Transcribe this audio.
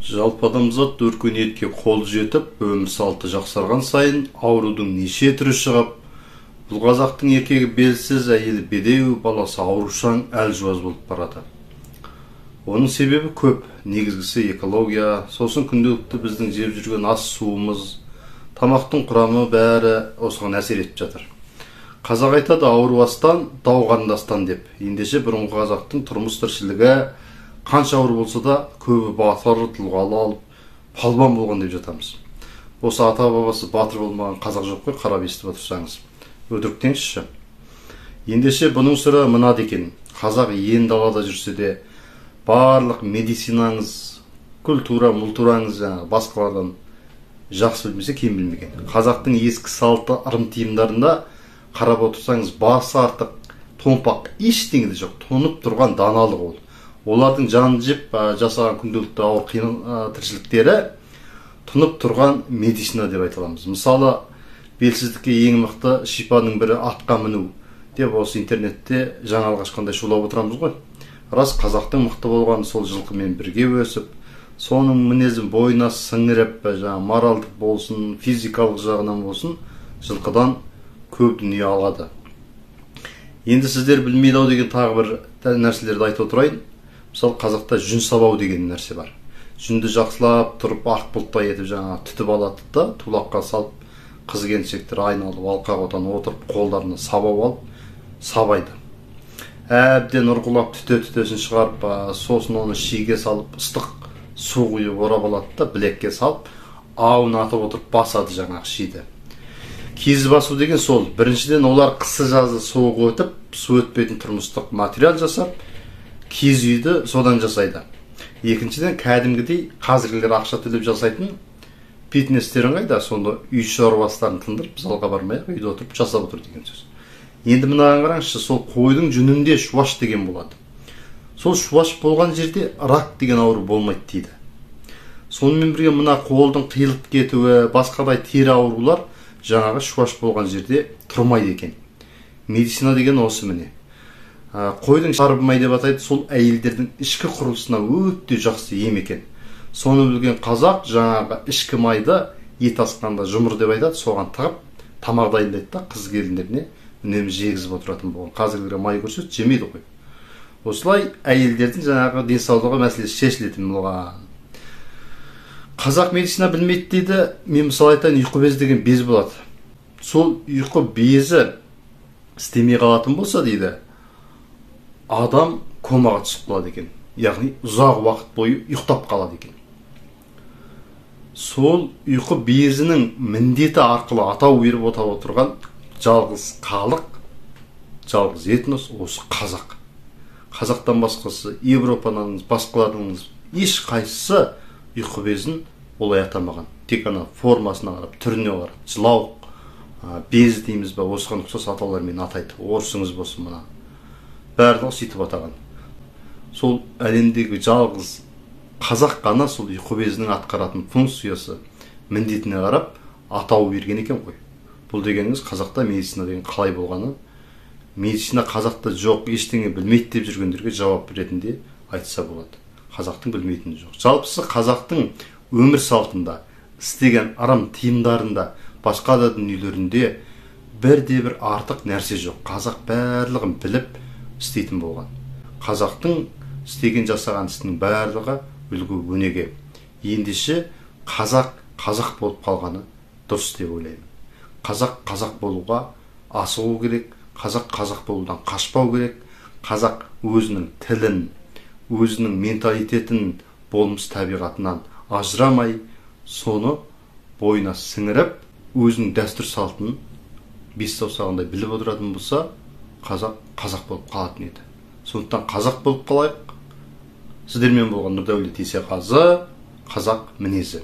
Жалпы адамзат өркениетке қол жетіп, өмір салты жақсарған сайын аурудың неше түрі шығып, бұл қазақтың еркегі белсіз, әйелі бедеу, баласы аурушаң, әлжуаз болып барады. Оның себебі көп, негізгісі экология, сосын күнделікті біздің жеп жүрген ас суымыз, тамақтың құрамы бәрі осыған әсер етіп жатыр. Қазақ айтады, ауру астан, дау қарындастан деп. Ендеше бұрынғы қазақтың тұрмыс тіршілігі қанша ауыр болса да көбі батыр, тұлғалы алып, палуан болған деп жатамыз. Осы ата бабасы батыр болмаған қазақ жоқ қой, қарап естіп отырсаңыз. Өтіріктеңізші. Ендеше бұның сыры мынады екен. Қазақ ен далада жүрсе де, барлық медицинаңыз, культураңыз басқалардан жақсы білмесе кем білмеген. Қазақтың ескі салты ырым тиымдарында қарап отырсаңыз, басы артық, томпақ ештеңе де жоқ. Тонып тұрған даналық ол. Олардың жанын жеп жасаған күнделікті ауыр қиын тіршіліктері тұнып тұрған медицина деп айта аламыз. Мысалы, белсіздікке ең мықты шипаның бірі атқа міну деп осы интернетте жаңалық ашқандай шулап отырамыз ғой. Рас, қазақтың мықты болғаны сол жылқымен бірге өсіп, соның мінезін бойына сіңіріп, моральдық болсын, физикалық жағынан болсын, жылқыдан көп дүние алады. Енді сіздер білмейді-ау деген тағы бір нәрселерді айтып отырайын. Мысалы, қазақта жүн сабау деген нәрсе бар. Жүнді жақсылап тұрып, ақ бұлттай етіп түтіп алады да, тулаққа салып, қыз келіншектер айналып, алқа қотан отырып, қолдарына сабау алып, сабайды. Әбден ұрғылап түтесін шығарып, сосын оны шиге салып, ыстық су құйып орап алады да, білекке салып, ауын атып отырып басады жаңағы шиді. Киіз басу деген сол. Біріншіден олар қысы жазы суық өтіп, су өтпейтін тұрмыстық материал жасап, киіз үйді содан жасайды. Екіншіден, кәдімгідей қазіргілер ақша төлеп жасайтын фитнестерін қайда, сонда үй шаруасынан тындырып, залға бармай үйде отырып жасап отыр деген сөз. Енді мынаған қараңызшы, сол қойдың жүнінде шуаш деген болады. Сол шуаш болған жерде рак деген ауру болмайды дейді. Сонымен бірге мына қолдың қиылып кетуі, басқадай тері аурулар жаңағы шуаш болған жерде тұрмайды екен. Медицина деген осы міне. Қойдың шарбымай деп атайды, сол әйелдердің ішкі құрылысына өте жақсы ем екен. Соны білген қазақ жаңағы ішкі майды ет асқанда жұмыр деп айтады, соған тығып тамақ дайындайды да, қыз келіндеріне үнемі жегізіп отыратын болған. Қазіргі май көрсе жемейді ғой. Осылай әйелдердің жаңағы денсаулығы мәселесі шешілетін болған. Қазақ медицина білмейді дейді. Мен мысалы айтайын, ұйқы безі деген без болады. Сол ұйқы безі істемей қалатын болса дейді, адам комаға түсіп қалады екен. Яғни ұзақ уақыт бойы ұйықтап қалады екен. Сол ұйқы безінің міндеті арқылы атау беріп отырған жалғыз халық, жалғыз этнос осы қазақ. Қазақтан басқасы, Европаның басқаларының еш қайсысы ұйқы безін олай атамаған. Тек қана формасына қарап, түріне қарап, жылауық, без дейміз ба, осыған ұқсас атаулармен атайды. Орысыңыз болсын мына. Бәрін сөйтіп атаған. Сол әлемдегі жалғыз қазақ қана сол ұйқы безінің атқаратын функциясы міндетіне қарап атау берген екен ғой. Бұл дегеніңіз қазақта медицина деген қалай болғаны, медицина қазақта жоқ, ештеңе білмейді деп жүргендерге жауап ретінде айтса болады. Қазақтың білмейтіні жоқ. Жалпысы қазақтың өмір салтында, істеген ырым тиымдарында, басқа да дүниелерінде бірде-бір артық нәрсе жоқ. Қазақ барлығын біліп істейтін болған. Қазақтың істеген жасаған істің барлығы үлгі өнеге. Ендеше қазақ болып қалғаны дұрыс деп ойлаймын. Қазақ болуға асығу керек, қазақ болудан қашпау керек. Қазақ өзінің тілін, өзінің менталитетін, болмыс табиғатынан ажырамай, соны бойына сіңіріп, өзінің дәстүр салтын бес саусағындай біліп отыратын болса, қазақ болып қалатын еді. Сондықтан қазақ болып қалайық. Сіздермен болған Нұрдәулет Есеқазы, қазақ мінезі.